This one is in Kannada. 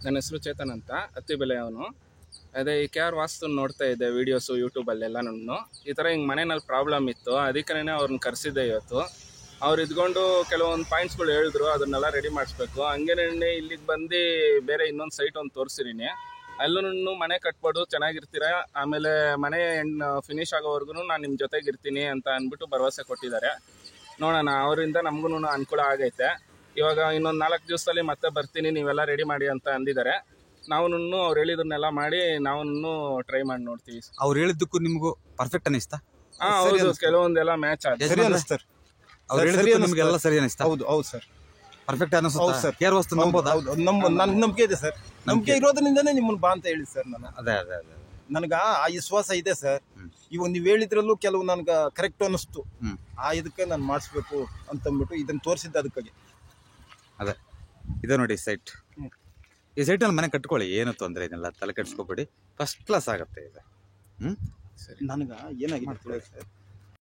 ನನ್ನ ಹೆಸರು ಚೇತನ್ ಅಂತ, ಅತ್ತಿಬೆಲೆ ಅವನು. ಅದೇ ಈ KR ವಾಸ್ತು ನೋಡ್ತಾ ಇದ್ದೆ ವೀಡಿಯೋಸು ಯೂಟ್ಯೂಬಲ್ಲೆಲ್ಲನೂ. ಈ ಥರ ಹಿಂಗೆ ಮನೆಯಲ್ಲಿ ಪ್ರಾಬ್ಲಮ್ ಇತ್ತು, ಅದಕ್ಕೇ ಅವ್ರನ್ನ ಕರೆಸಿದ್ದೆ ಇವತ್ತು. ಅವ್ರು ಇದ್ಕೊಂಡು ಕೆಲವೊಂದು ಪಾಯಿಂಟ್ಸ್ಗಳು ಹೇಳಿದ್ರು, ಅದನ್ನೆಲ್ಲ ರೆಡಿ ಮಾಡಿಸ್ಬೇಕು. ಹಂಗೇನೆ ಇಲ್ಲಿಗೆ ಬಂದು ಬೇರೆ ಇನ್ನೊಂದು ಸೈಟ್ ಒಂದು ತೋರಿಸಿದ್ದೀನಿ. ಅಲ್ಲೂ ಮನೆ ಕಟ್ಬೋದು, ಚೆನ್ನಾಗಿರ್ತೀರ. ಆಮೇಲೆ ಮನೆ ಫಿನಿಶ್ ಆಗೋವರೆಗೂ ನಾನು ನಿಮ್ಮ ಜೊತೆಗೆ ಇರ್ತೀನಿ ಅಂತ ಅಂದ್ಬಿಟ್ಟು ಭರವಸೆ ಕೊಟ್ಟಿದ್ದಾರೆ. ನೋಡೋಣ, ಅವರಿಂದ ನಮಗೂ ಅನುಕೂಲ ಆಗೈತೆ. ಇವಾಗ ಇನ್ನೊಂದು 4 ದಿವಸದಲ್ಲಿ ಮತ್ತೆ ಬರ್ತೀನಿ, ನೀವೆಲ್ಲ ರೆಡಿ ಮಾಡಿ ಅಂತ ಅಂದಿದ್ದಾರೆ. ನಾವು ಅವ್ರು ಹೇಳಿದನ್ನೆಲ್ಲ ಮಾಡಿ ನಾವು ಟ್ರೈ ಮಾಡಿ ನೋಡ್ತೀವಿ. ಅವ್ರು ಹೇಳಿದ್ದಕ್ಕೂ ನಿಮಗೂ ಪರ್ಫೆಕ್ಟ್ ಅನಿಸ್ತಾ? ಹೌದು, ಕೆಲವೊಂದೆಲ್ಲ ಮ್ಯಾಚ್ ಆಗಿದೆ. ಸರಿ ಅನಿಸ್ತಾ? ಅವ್ರು ಹೇಳಿದ್ದಕ್ಕೂ ನಿಮಗೆಲ್ಲ ಸರಿ ಅನಿಸ್ತಾ? ಹೌದು ಹೌದು ಸರ್, ಪರ್ಫೆಕ್ಟ್ ಅನಿಸುತ್ತೆ ಸರ್. KR ವಾಸ್ತು ನಂಬೋದಾ? ನನಗೆ ನಂಬಿಕೆ ಇದೆ ಸರ್. ನಂಬಿಕೆ ಇರೋದ್ರಿಂದನೇ ನಿಮ್ಮನ್ನು ಬಾ ಅಂತ ಹೇಳಿ ಸರ್. ನಾನು ಅದೇ ಅದೇ ಅದೇ ನನಗೆ ಆ ವಿಶ್ವಾಸ ಇದೆ ಸರ್. ಇವಾಗ ನೀವು ಹೇಳಿದ್ರಲ್ಲೂ ಕೆಲವು ನನಗೆ ಕರೆಕ್ಟ್ ಅನ್ನಿಸ್ತು. ಇದಕ್ಕೆ ನಾನು ಮಾಡಿಸ್ಬೇಕು ಅಂತಂದ್ಬಿಟ್ಟು ಇದನ್ನು ತೋರಿಸಿದ್ದೆ ಅದಕ್ಕಾಗಿ. ಅದೇ ಇದೆ ನೋಡಿ ಸೈಟ್. ಈ ಸೈಟಲ್ಲಿ ಮನೆ ಕಟ್ಕೊಳ್ಳಿ, ಏನು ತೊಂದರೆ ಇದನ್ನೆಲ್ಲ ತಲೆ ಕೆಡಿಸ್ಕೊಬೇಡಿ. ಫಸ್ಟ್ ಕ್ಲಾಸ್ ಆಗುತ್ತೆ ಇದು. ನನಗೆ ಏನಾಗಿದೆ ಸರ್,